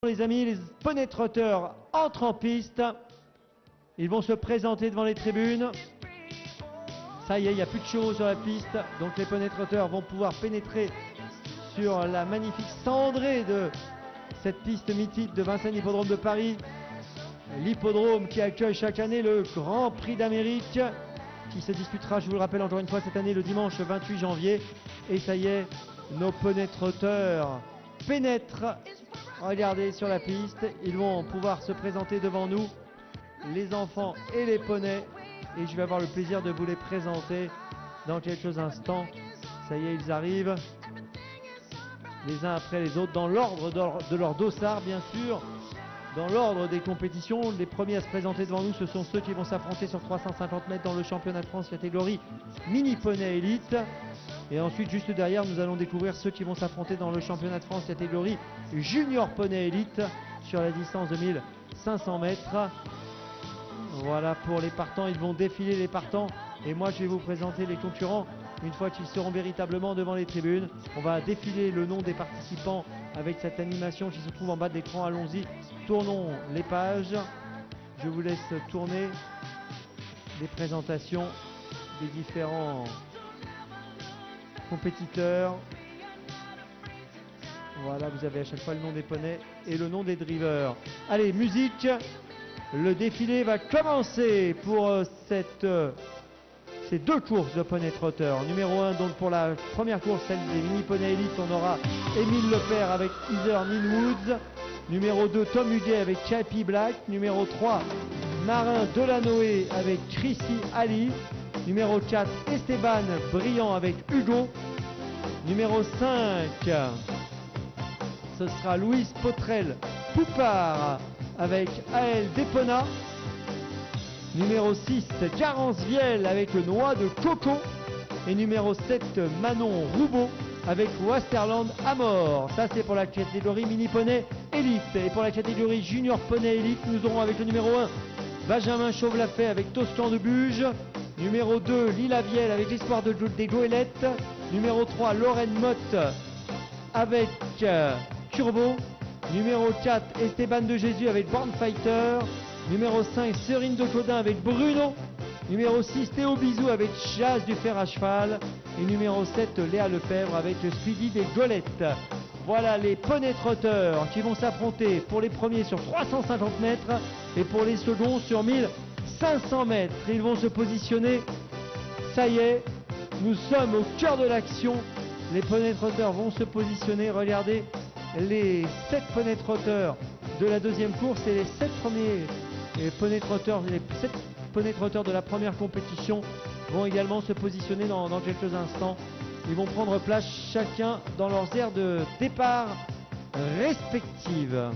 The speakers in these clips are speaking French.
Les amis, les poneys trotteurs entrent en piste. Ils vont se présenter devant les tribunes. Ça y est, il n'y a plus de chevaux sur la piste. Donc les poneys trotteurs vont pouvoir pénétrer sur la magnifique cendrée de cette piste mythique de Vincennes Hippodrome de Paris. L'hippodrome qui accueille chaque année le Grand Prix d'Amérique, qui se disputera, je vous le rappelle encore une fois, cette année le dimanche 28 janvier. Et ça y est, nos poneys trotteurs pénètrent. Regardez sur la piste, ils vont pouvoir se présenter devant nous, les enfants et les poneys. Et je vais avoir le plaisir de vous les présenter dans quelques instants. Ça y est, ils arrivent, les uns après les autres, dans l'ordre de leur dossard, bien sûr. Dans l'ordre des compétitions, les premiers à se présenter devant nous, ce sont ceux qui vont s'affronter sur 350 mètres dans le championnat de France catégorie Mini Poney Elite. Et ensuite, juste derrière, nous allons découvrir ceux qui vont s'affronter dans le championnat de France catégorie Junior Poney Elite sur la distance de 1500 mètres. Voilà pour les partants, ils vont défiler les partants. Et moi, je vais vous présenter les concurrents une fois qu'ils seront véritablement devant les tribunes. On va défiler le nom des participants avec cette animation qui se trouve en bas de l'écran. Allons-y, tournons les pages. Je vous laisse tourner les présentations des différents compétiteurs. Voilà, vous avez à chaque fois le nom des poneys et le nom des drivers. Allez, musique. Le défilé va commencer pour ces deux courses de poney trotteurs. Numéro 1, donc pour la première course, celle des mini poney élite, on aura Émile Lepère avec Heather Ninwoods. Numéro 2, Tom Huguet avec Chappie Black. Numéro 3, Marin Delanoë avec Chrissy Ali. Numéro 4, Esteban Brillant avec Hugo. Numéro 5, ce sera Louise Potrel Poupard avec Aël Despona. Numéro 6, Garance Viel avec le Noix de Coco. Et numéro 7, Manon Roubaud avec Westerland Amor. Ça, c'est pour la catégorie Mini Poney Elite. Et pour la catégorie Junior Poney Elite, nous aurons avec le numéro 1, Benjamin Chauve-Lafay avec Toscan de Buge. Numéro 2, Lila Viel avec l'Espoir des Goélettes. Numéro 3, Lorraine Motte avec Turbo. Numéro 4, Esteban de Jésus avec Born Fighter. Numéro 5, Serine de Codin avec Bruno. Numéro 6, Théo Bisou avec Chasse du Fer à Cheval. Et numéro 7, Léa Lefebvre avec Speedy des Golettes. Voilà les poneys trotteurs qui vont s'affronter pour les premiers sur 350 mètres et pour les seconds sur 1500 mètres. Ils vont se positionner. Ça y est, nous sommes au cœur de l'action. Les poneys trotteurs vont se positionner. Regardez les 7 poneys trotteurs de la deuxième course et les 7 premiers poneys trotteurs, les 7 poneys trotteurs de la première compétition vont également se positionner dans quelques instants. Ils vont prendre place chacun dans leurs aires de départ respectives.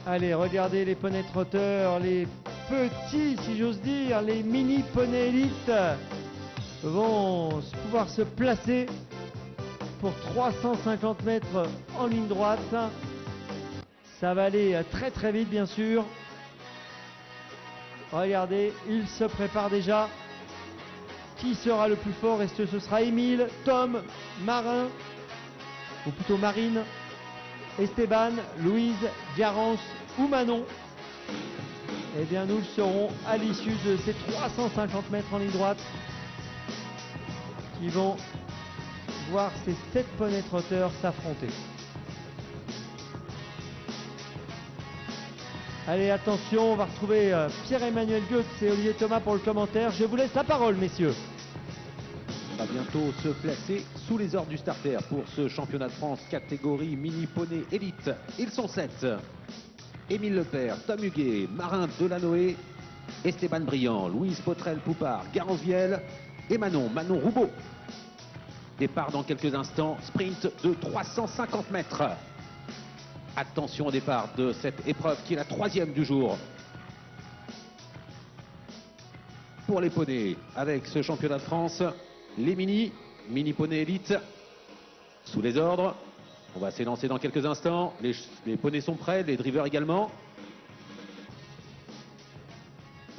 Allez, regardez les poneys trotteurs, les petits, si j'ose dire, les mini poneys élites vont pouvoir se placer pour 350 mètres en ligne droite. Ça va aller très très vite, bien sûr. Regardez, ils se préparent déjà. Qui sera le plus fort? Est-ce que ce sera Émile, Tom, Marin, ou plutôt Marine, Esteban, Louise, Garance ou Manon? Eh bien, nous le saurons à l'issue de ces 350 mètres en ligne droite qui vont voir ces 7 poneys trotteurs s'affronter. Allez, attention, on va retrouver Pierre-Emmanuel Goetz et Olivier Thomas pour le commentaire. Je vous laisse la parole, messieurs. On va bientôt se placer sous les ordres du starter pour ce championnat de France catégorie Mini Poney Elite. Ils sont 7. Émile Lepère, Tom Huguet, Marin Delanoë, Esteban Brillant, Louise Potrel Poupard, Garance Viel et Manon Roubaud. Départ dans quelques instants, sprint de 350 mètres. Attention au départ de cette épreuve qui est la 3e du jour. Pour les poneys, avec ce championnat de France, les mini poney élite, sous les ordres. On va s'élancer dans quelques instants. Les poneys sont prêts, les drivers également.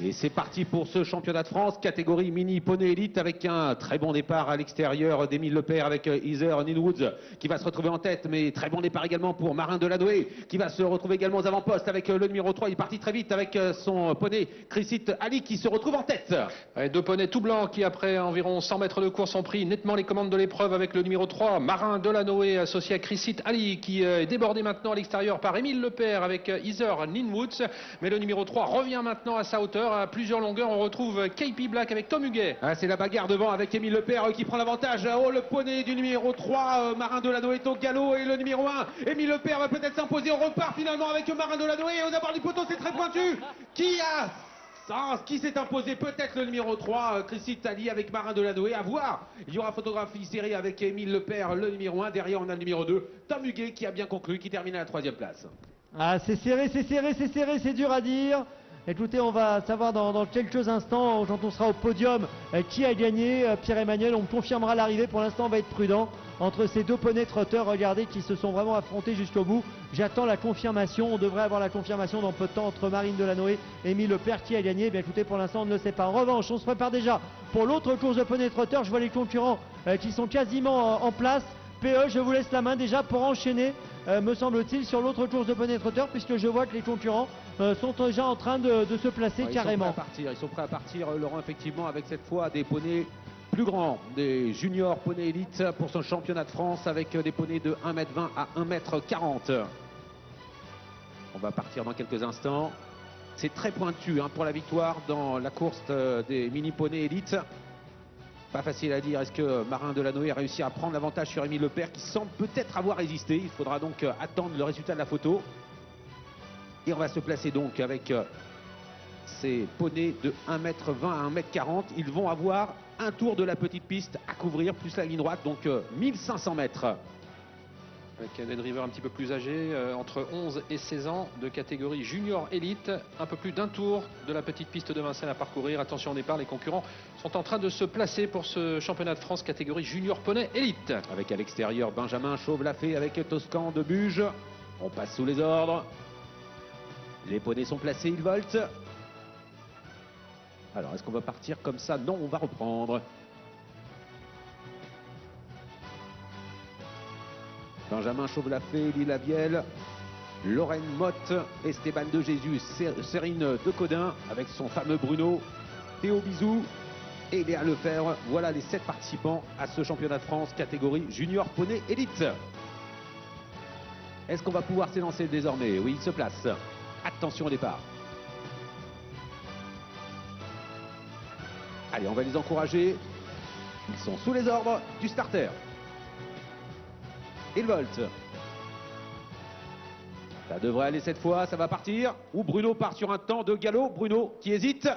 Et c'est parti pour ce championnat de France, catégorie mini poney élite, avec un très bon départ à l'extérieur d'Émile Lepère avec Heather Ninwoods qui va se retrouver en tête, mais très bon départ également pour Marin Delanoë qui va se retrouver également aux avant-postes avec le numéro 3. Il est parti très vite avec son poney Chrisit Ali qui se retrouve en tête. Ouais, deux poneys tout blancs qui après environ 100 mètres de course ont pris nettement les commandes de l'épreuve avec le numéro 3, Marin Delanoë associé à Chrisit Ali qui est débordé maintenant à l'extérieur par Émile Lepère avec Heather Ninwoods. Mais le numéro 3 revient maintenant à sa hauteur, à plusieurs longueurs. On retrouve KP Black avec Tom Huguet. Ah, c'est la bagarre devant avec Émile Lepère qui prend l'avantage. Oh, le poney du numéro 3, Marin Delanoë est au galop, et le numéro 1, Émile Lepère va peut-être s'imposer. On repart finalement avec Marin Delanoë et aux abords du poteau, c'est très pointu. Qui s'est imposé? Peut-être le numéro 3, Chrisit Ali avec Marin Delanoë. À voir. Il y aura photographie série avec Émile Lepère, le numéro 1. Derrière, on a le numéro 2, Tom Huguet qui a bien conclu, qui termine à la 3e place. Ah, c'est serré, c'est serré, c'est serré, c'est dur à dire. Écoutez, on va savoir dans quelques instants, quand on sera au podium, qui a gagné. Pierre-Emmanuel, on confirmera l'arrivée. Pour l'instant, on va être prudent entre ces deux poneys trotteurs, regardez, qui se sont vraiment affrontés jusqu'au bout. J'attends la confirmation. On devrait avoir la confirmation dans peu de temps entre Marine Delanoë et Émile Lepère. Qui a gagné? Bien écoutez, pour l'instant, on ne le sait pas. En revanche, on se prépare déjà pour l'autre course de poneys trotteurs. Je vois les concurrents qui sont quasiment en place. PE, je vous laisse la main déjà pour enchaîner, me semble-t-il, sur l'autre course de poney trotteur, puisque je vois que les concurrents sont déjà en train de se placer carrément. Ils sont prêts à partir, Laurent, effectivement, avec cette fois des poneys plus grands, des juniors poney élite pour son championnat de France, avec des poneys de 1m20 à 1m40. On va partir dans quelques instants. C'est très pointu pour la victoire dans la course des mini poneys élite. Pas facile à dire. Est-ce que Marin Delanoë a réussi à prendre l'avantage sur Émile Lepère qui semble peut-être avoir résisté? Il faudra donc attendre le résultat de la photo. Et on va se placer donc avec ces poneys de 1m20 à 1m40. Ils vont avoir un tour de la petite piste à couvrir, plus la ligne droite, donc 1500 mètres. Avec des drivers un petit peu plus âgés, entre 11 et 16 ans, de catégorie junior élite. Un peu plus d'un tour de la petite piste de Vincennes à parcourir. Attention au départ, les concurrents sont en train de se placer pour ce championnat de France catégorie junior poney élite. Avec à l'extérieur Benjamin Chauve-Lafay avec Toscan de Buge. On passe sous les ordres. Les poneys sont placés, ils voltent. Alors, est-ce qu'on va partir comme ça? Non, on va reprendre. Benjamin Chauve-Lafay, Lila Biel, Lorraine Motte, Esteban de Jésus, Cérine de Codin avec son fameux Bruno, Théo Bizou et Léa Lefebvre. Voilà les 7 participants à ce championnat de France catégorie junior poney élite. Est-ce qu'on va pouvoir s'élancer désormais? Oui, il se place. Attention au départ. Allez, on va les encourager. Ils sont sous les ordres du starter. Ils voltent. Ça devrait aller cette fois, ça va partir. Ou Bruno part sur un temps de galop. Bruno qui hésite.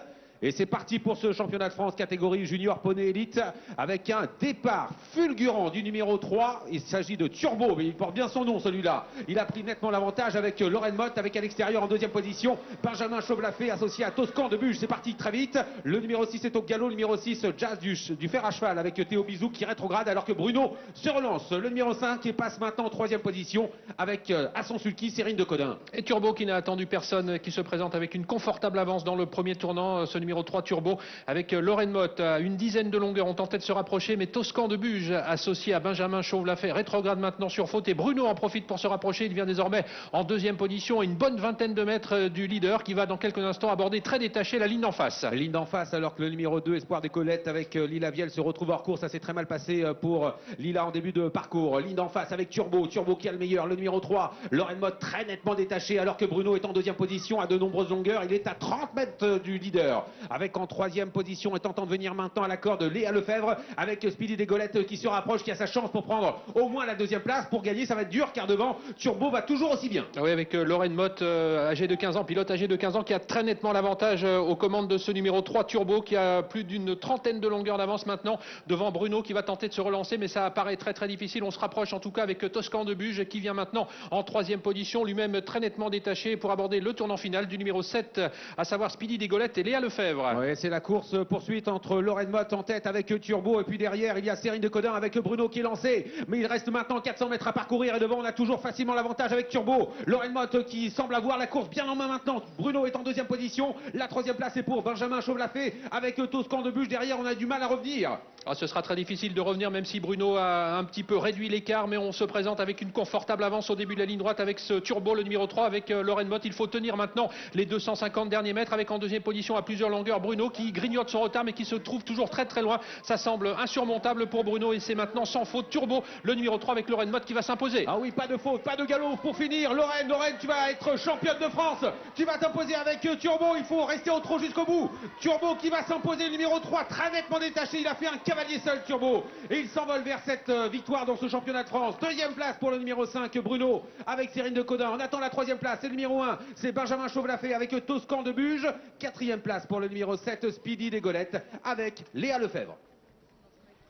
Et c'est parti pour ce championnat de France catégorie junior poney élite avec un départ fulgurant du numéro 3. Il s'agit de Turbo, mais il porte bien son nom celui-là. Il a pris nettement l'avantage avec Lorraine Motte, avec à l'extérieur en 2e position Benjamin Chauve-Lafay associé à Toscan de Buge. C'est parti très vite. Le numéro 6 est au galop, le numéro 6 Jazz du fer à cheval avec Théo Bizou qui rétrograde alors que Bruno se relance. Le numéro 5 qui passe maintenant en 3e position avec à son sulky Cérine de Codin. Et Turbo qui n'a attendu personne, qui se présente avec une confortable avance dans le premier tournant. Ce numéro 3 Turbo avec Lorraine Motte à une dizaine de longueurs. On tentait de se rapprocher, mais Toscan de Buge associé à Benjamin Chauve-Lafay rétrograde maintenant sur faute et Bruno en profite pour se rapprocher. Il vient désormais en 2e position, une bonne vingtaine de mètres du leader qui va dans quelques instants aborder très détaché la ligne d'en face. Ligne d'en face alors que le numéro 2 Espoir des Colettes avec Lila Vielle se retrouve hors course. Ça s'est très mal passé pour Lila en début de parcours. Ligne d'en face avec Turbo qui a le meilleur. Le numéro 3 Lorraine Motte très nettement détaché alors que Bruno est en 2e position à de nombreuses longueurs. Il est à 30 mètres du leader avec en 3e position et tentant de venir maintenant à la corde Léa Lefebvre avec Speedy Desgolettes qui se rapproche, qui a sa chance pour prendre au moins la 2e place. Pour gagner, ça va être dur car devant Turbo va toujours aussi bien. Oui, avec Lorraine Motte, âgée de 15 ans, pilote âgé de 15 ans qui a très nettement l'avantage aux commandes de ce numéro 3 Turbo qui a plus d'une trentaine de longueurs d'avance maintenant devant Bruno qui va tenter de se relancer, mais ça apparaît très très difficile. On se rapproche en tout cas avec Toscan de Buge qui vient maintenant en 3e position, lui-même très nettement détaché pour aborder le tournant final du numéro 7, à savoir Speedy Desgolettes et Léa Lefebvre. Lefebvre. Ouais, c'est la course poursuite entre Lorraine Mott en tête avec Turbo et puis derrière il y a Cérine de Codin avec Bruno qui est lancé. Mais il reste maintenant 400 mètres à parcourir et devant on a toujours facilement l'avantage avec Turbo. Lorraine Mott qui semble avoir la course bien en main maintenant. Bruno est en deuxième position. La troisième place est pour Benjamin Chauvelafé avec Toscan de Buche derrière. On a du mal à revenir. Ah, ce sera très difficile de revenir même si Bruno a un petit peu réduit l'écart, mais on se présente avec une confortable avance au début de la ligne droite avec ce Turbo, le numéro 3 avec Lorraine Mott. Il faut tenir maintenant les 250 derniers mètres avec en deuxième position à plusieurs longueurs Bruno qui grignote son retard mais qui se trouve toujours très très loin. Ça semble insurmontable pour Bruno et c'est maintenant sans faute Turbo, le numéro 3 avec Lorraine Mott qui va s'imposer. Ah oui, pas de faute, pas de galop pour finir. Lorraine, tu vas être championne de France. Tu vas t'imposer avec Turbo. Il faut rester au trot jusqu'au bout. Turbo qui va s'imposer, le numéro 3 très nettement détaché. Il a fait un cavalier seul Turbo et il s'envole vers cette victoire dans ce championnat de France. Deuxième place pour le numéro 5 Bruno avec Cérine de Codin. On attend la troisième place. C'est le numéro 1, c'est Benjamin Chauvelafé avec Toscan de Buge. Quatrième place pour le numéro 7 Speedy des Golettes avec Léa Lefebvre.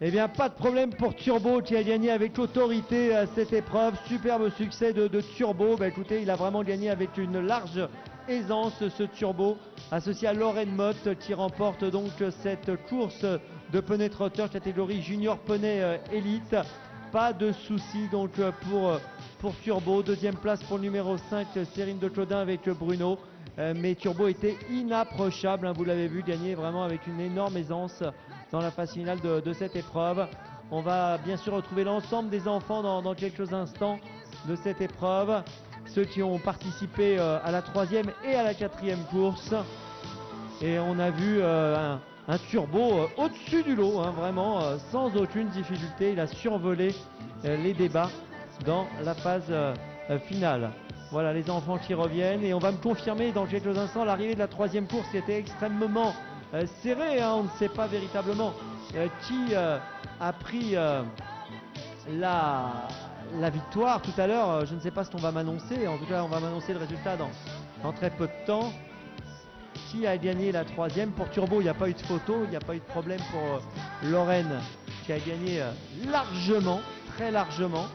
Eh bien, pas de problème pour Turbo qui a gagné avec autorité cette épreuve. Superbe succès de Turbo. Bah, écoutez, il a vraiment gagné avec une large aisance ce Turbo, associé à Lorraine Mott qui remporte donc cette course de poney trotteur catégorie junior poney élite. Pas de souci donc pour Turbo. Deuxième place pour le numéro 5, Cérine de Codin avec Bruno. Mais Turbo était inapprochable, hein, vous l'avez vu, gagner vraiment avec une énorme aisance dans la phase finale de cette épreuve. On va bien sûr retrouver l'ensemble des enfants dans quelques instants de cette épreuve. Ceux qui ont participé à la troisième et à la quatrième course. Et on a vu un Turbo au-dessus du lot, hein, vraiment sans aucune difficulté. Il a survolé les débats dans la phase finale. Voilà les enfants qui reviennent et on va me confirmer dans quelques instants l'arrivée de la troisième course qui était extrêmement serrée. Hein. On ne sait pas véritablement qui a pris la victoire tout à l'heure. Je ne sais pas ce qu'on va m'annoncer. En tout cas, on va m'annoncer le résultat dans très peu de temps. Qui a gagné la troisième? Pour Turbo, il n'y a pas eu de photo, il n'y a pas eu de problème pour Lorraine qui a gagné largement, très largement.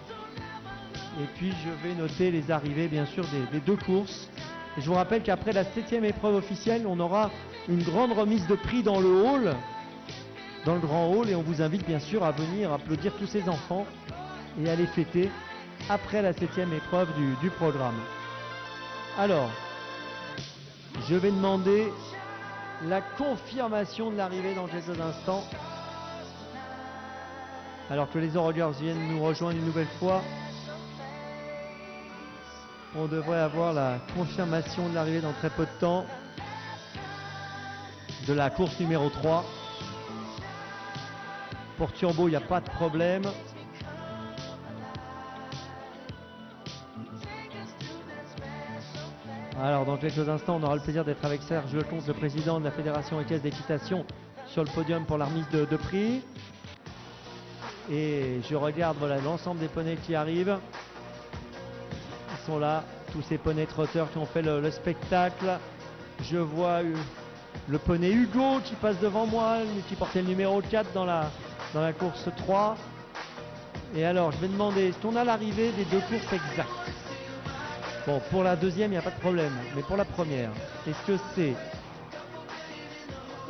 Et puis je vais noter les arrivées bien sûr des deux courses. Et je vous rappelle qu'après la 7e épreuve officielle, on aura une grande remise de prix dans le hall, dans le grand hall, et on vous invite bien sûr à venir applaudir tous ces enfants et à les fêter après la 7e épreuve du programme. Alors, je vais demander la confirmation de l'arrivée dans quelques instants. Alors que les Orioles viennent nous rejoindre une nouvelle fois. On devrait avoir la confirmation de l'arrivée dans très peu de temps de la course numéro 3. Pour Turbo, il n'y a pas de problème. Alors dans quelques instants, on aura le plaisir d'être avec Serge Lecomte, le président de la Fédération équestre d'équitation, sur le podium pour la remise de prix. Et je regarde voilà, l'ensemble des poneys qui arrivent. Ils sont là, tous ces poneys trotteurs qui ont fait le spectacle. Je vois le poney Hugo qui passe devant moi, qui portait le numéro 4 dans la course 3. Et alors, je vais demander, est-ce qu'on a l'arrivée des deux courses exactes? Bon, pour la deuxième, il n'y a pas de problème. Mais pour la première, est-ce que c'est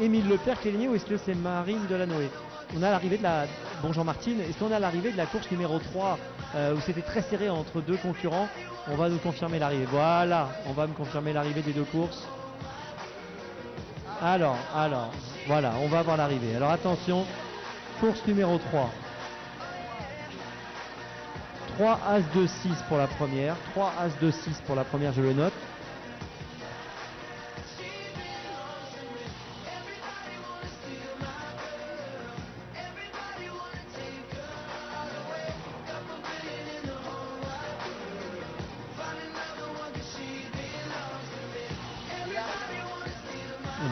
Émile Lepère qui est gagné ou est-ce que c'est Marine Delanoë? On a l'arrivée de la... Bon, Jean-Martine, est-ce qu'on a l'arrivée de la course numéro 3 où c'était très serré entre deux concurrents? On va nous confirmer l'arrivée. Voilà, on va me confirmer l'arrivée des deux courses. Alors, voilà, on va avoir l'arrivée. Alors attention, course numéro 3. 3 As 2 6 pour la première. 3 As 2 6 pour la première, je le note.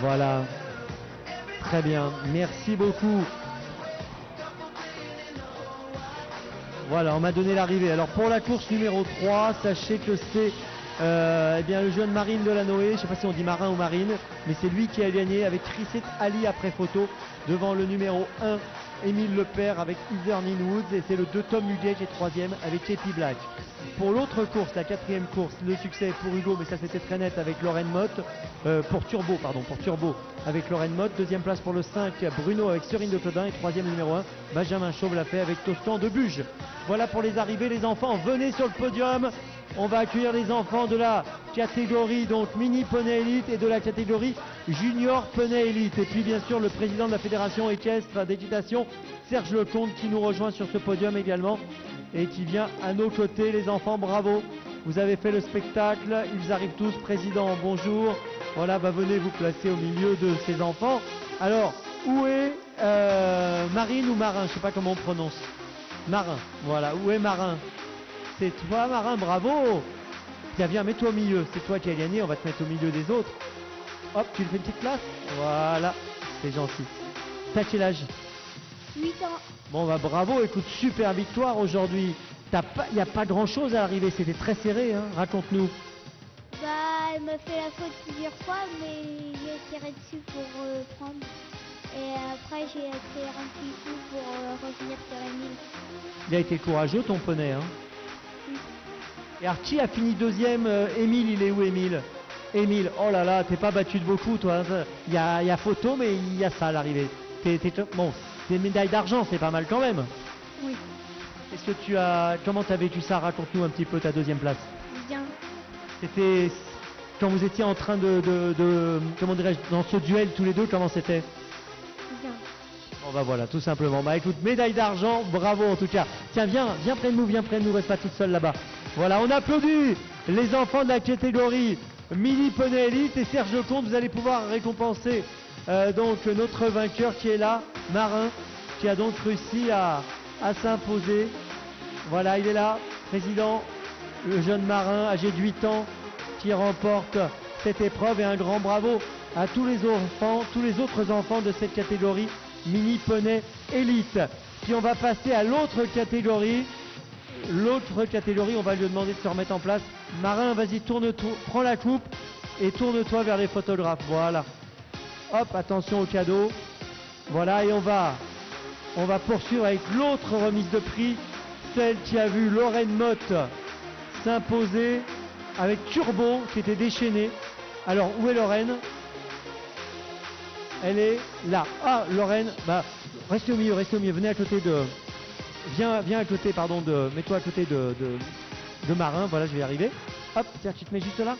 Voilà, très bien, merci beaucoup. Voilà, on m'a donné l'arrivée. Alors pour la course numéro 3, sachez que c'est Eh bien, le jeune Marine Delanoë, je ne sais pas si on dit Marin ou Marine, mais c'est lui qui a gagné avec Chriset Ali après photo devant le numéro 1, Émile Lepère avec Heather Ninwoods, et c'est le 2 Tom Huguet qui est troisième avec J.P. Black. Pour l'autre course, la quatrième course, le succès pour Hugo, mais ça c'était très net avec Lorraine Mott, pour Turbo avec Lorraine Mott. Deuxième place pour le 5, Bruno avec Serine de Claudin, et troisième numéro 1, Benjamin Chauve l'a fait avec Toscan de Buge. Voilà pour les arrivées, les enfants, venez sur le podium. On va accueillir les enfants de la catégorie donc mini poney élite et de la catégorie junior poney élite. Et puis bien sûr le président de la fédération équestre d'équitation, Serge Lecomte, qui nous rejoint sur ce podium également et qui vient à nos côtés. Les enfants, bravo, vous avez fait le spectacle, ils arrivent tous. Président, bonjour. Voilà, venez vous placer au milieu de ces enfants. Alors, où est Marine ou Marin? Je ne sais pas comment on prononce. Marin, voilà, où est Marin? C'est toi, Marin, bravo. Tiens, viens, mets-toi au milieu. C'est toi qui as gagné, on va te mettre au milieu des autres. Hop, tu lui fais une petite place. Voilà, c'est gentil. T'as quel âge? 8 ans. Bon, bravo, écoute, super victoire aujourd'hui. Il n'y a pas grand-chose à l'arrivée, c'était très serré, hein. Raconte-nous. Elle m'a fait la faute plusieurs fois, mais j'ai tiré dessus pour prendre. Et après, j'ai fait un petit coup pour revenir sur Émile. Il a été courageux, ton poney, hein. Et alors, qui a fini deuxième? Émile, il est où, Émile? Émile, oh là là, t'es pas battu de beaucoup, toi. Il y a photo, mais il y a ça à l'arrivée. Bon, tes médailles d'argent, c'est pas mal quand même. Oui. Est-ce que comment t'as vécu ça? Raconte-nous un petit peu ta deuxième place. Bien. C'était quand vous étiez en train comment dirais-je, dans ce duel tous les deux, comment c'était? Bien. Bon voilà, tout simplement. Écoute, médaille d'argent, bravo en tout cas. Tiens, viens près de nous, reste pas toute seule là-bas. Voilà, on applaudit les enfants de la catégorie mini poney élite, et Serge Lecomte, vous allez pouvoir récompenser donc notre vainqueur qui est là, Marin, qui a donc réussi à s'imposer. Voilà, il est là, président, le jeune Marin âgé de 8 ans qui remporte cette épreuve, et un grand bravo à tous les enfants, tous les autres enfants de cette catégorie mini poney élite. Puis on va passer à l'autre catégorie. L'autre catégorie, on va lui demander de se remettre en place. Marin, vas-y, tourne-toi, prends la coupe et tourne-toi vers les photographes. Voilà. Hop, attention au cadeau. Voilà, et on va poursuivre avec l'autre remise de prix, celle qui a vu Lorraine Mott s'imposer avec Turbo, qui était déchaîné. Alors, où est Lorraine? Elle est là. Ah, Lorraine, restez au milieu, venez à côté de... Viens à côté, pardon, mets-toi à côté de Marin, voilà, je vais y arriver. Hop, tiens, tu te mets juste là.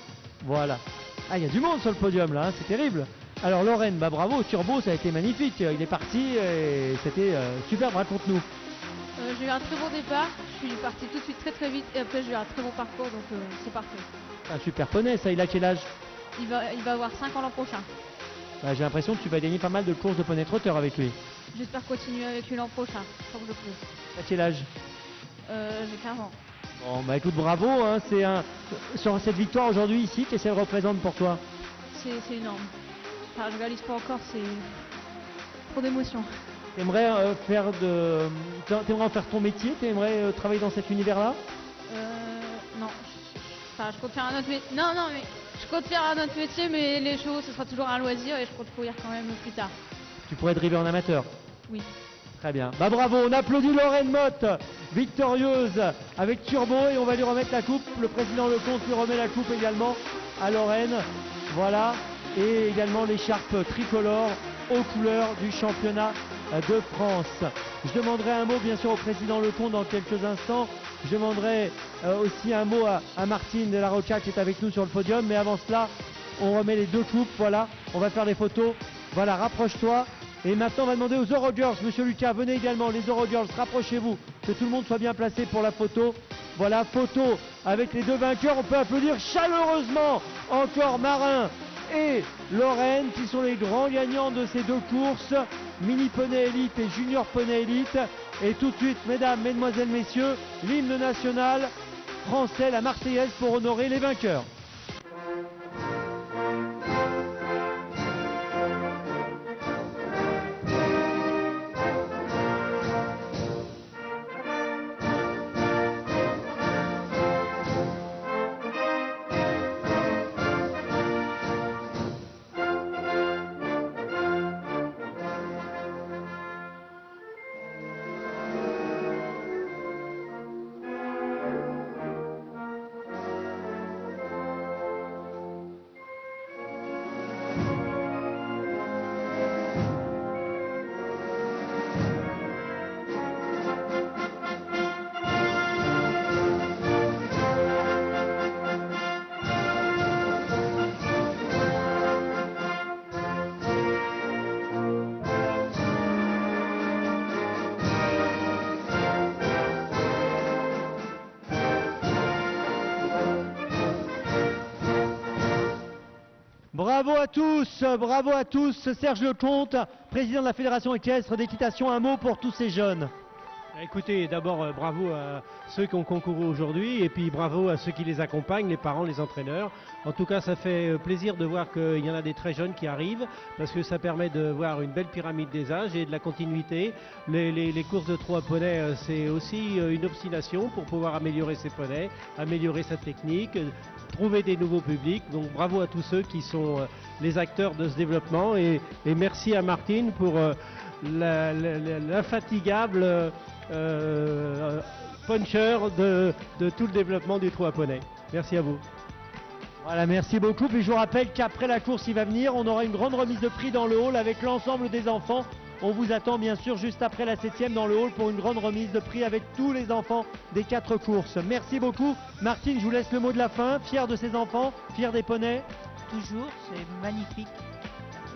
Voilà. Ah, il y a du monde sur le podium là, hein, c'est terrible. Alors Lorraine, bravo, Turbo, ça a été magnifique. Il est parti et c'était superbe, raconte-nous. J'ai eu un très bon départ, je suis parti tout de suite très vite, et après j'ai eu un très bon parcours, donc c'est parfait. Un super poney, ça, il a quel âge? Il va avoir 5 ans l'an prochain. J'ai l'impression que tu vas gagner pas mal de courses de poney trotteur avec lui. J'espère continuer avec lui l'an prochain, tant que je peux. À quel âge? J'ai 15 ans. Bon, écoute, bravo, hein, sur cette victoire aujourd'hui ici, qu'est-ce qu'elle représente pour toi? C'est énorme. Enfin, je réalise pas encore, c'est trop d'émotions. T'aimerais en faire ton métier? T'aimerais travailler dans cet univers-là? Non. Enfin, je compte faire un autre métier. Non, mais je compte faire un autre métier, mais les chevaux, ce sera toujours un loisir et je compte courir quand même plus tard. Tu pourrais driver en amateur? Oui. Très bien. Bravo, on applaudit Lorraine Mott, victorieuse avec Turbo, et on va lui remettre la coupe. Le président Lecomte lui remet la coupe également à Lorraine. Voilà. Et également l'écharpe tricolore aux couleurs du championnat de France. Je demanderai un mot bien sûr au président Lecomte dans quelques instants. Je demanderai aussi un mot à Martine de la Roca qui est avec nous sur le podium. Mais avant cela, on remet les deux coupes. Voilà, on va faire les photos. Voilà, rapproche-toi. Et maintenant, on va demander aux Eurogirls. Monsieur Lucas, venez également. Les Eurogirls, rapprochez-vous. Que tout le monde soit bien placé pour la photo. Voilà, photo avec les deux vainqueurs. On peut applaudir chaleureusement encore Marin et Lorraine, qui sont les grands gagnants de ces deux courses, mini poney élite et junior poney élite. Et tout de suite, mesdames, mesdemoiselles, messieurs, l'hymne national français, la Marseillaise, pour honorer les vainqueurs. Bravo à tous, bravo à tous. Serge Lecomte, président de la Fédération équestre d'équitation, un mot pour tous ces jeunes. Écoutez, d'abord bravo à ceux qui ont concouru aujourd'hui et puis bravo à ceux qui les accompagnent, les parents, les entraîneurs. En tout cas, ça fait plaisir de voir qu'il y en a des très jeunes qui arrivent parce que ça permet de voir une belle pyramide des âges et de la continuité. Les courses de trot à poney, c'est aussi une obstination pour pouvoir améliorer ses poneys, améliorer sa technique, trouver des nouveaux publics. Donc bravo à tous ceux qui sont les acteurs de ce développement et merci à Martine pour l'infatigable puncher de tout le développement du trot à poney. Merci à vous. Voilà, merci beaucoup. Puis je vous rappelle qu'après la course, il va venir, on aura une grande remise de prix dans le hall avec l'ensemble des enfants. On vous attend bien sûr juste après la 7e dans le hall pour une grande remise de prix avec tous les enfants des 4 courses. Merci beaucoup. Martine, je vous laisse le mot de la fin. Fier de ces enfants, fier des poneys. Toujours, c'est magnifique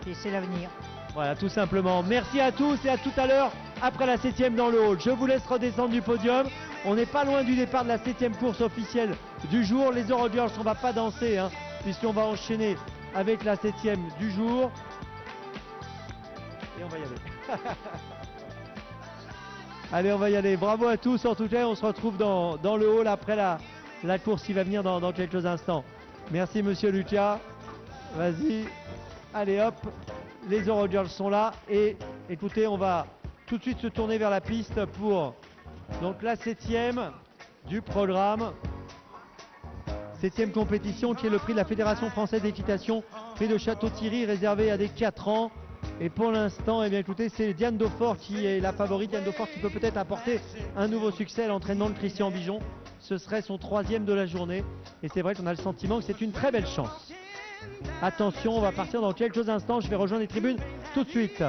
et c'est l'avenir. Voilà, tout simplement. Merci à tous et à tout à l'heure après la 7e dans le hall. Je vous laisse redescendre du podium. On n'est pas loin du départ de la 7e course officielle du jour. Les Eurogirls, on ne va pas danser, puisqu'on va enchaîner avec la 7e du jour. Et on va y aller. Allez, on va y aller. Bravo à tous. En tout cas, on se retrouve dans le hall après la course qui va venir dans quelques instants. Merci, monsieur Lucas. Vas-y. Allez, hop. Les Eurogirls sont là. Et écoutez, on va tout de suite se tourner vers la piste pour donc la 7e du programme. 7e compétition qui est le prix de la Fédération française d'équitation, prix de Château-Thierry réservé à des 4 ans. Et pour l'instant, eh bien écoutez, c'est Diane Daufort qui est la favorite. Diane Daufort qui peut peut-être apporter un nouveau succès à l'entraînement de Christian Bijon. Ce serait son 3e de la journée. Et c'est vrai qu'on a le sentiment que c'est une très belle chance. Attention, on va partir dans quelques instants. Je vais rejoindre les tribunes tout de suite.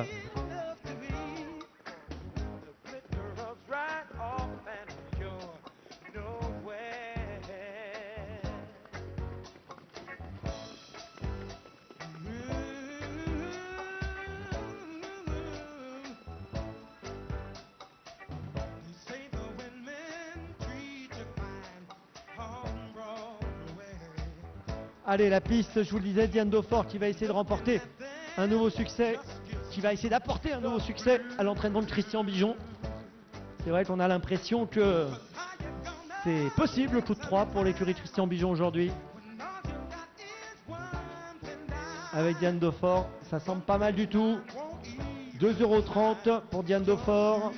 Allez, la piste, je vous le disais, Diane Daufort qui va essayer de remporter un nouveau succès, qui va essayer d'apporter un nouveau succès à l'entraînement de Christian Bijon. C'est vrai qu'on a l'impression que c'est possible le coup de 3 pour l'écurie de Christian Bijon aujourd'hui. Avec Diane Daufort, ça semble pas mal du tout. 2,30 € pour Diane Daufort.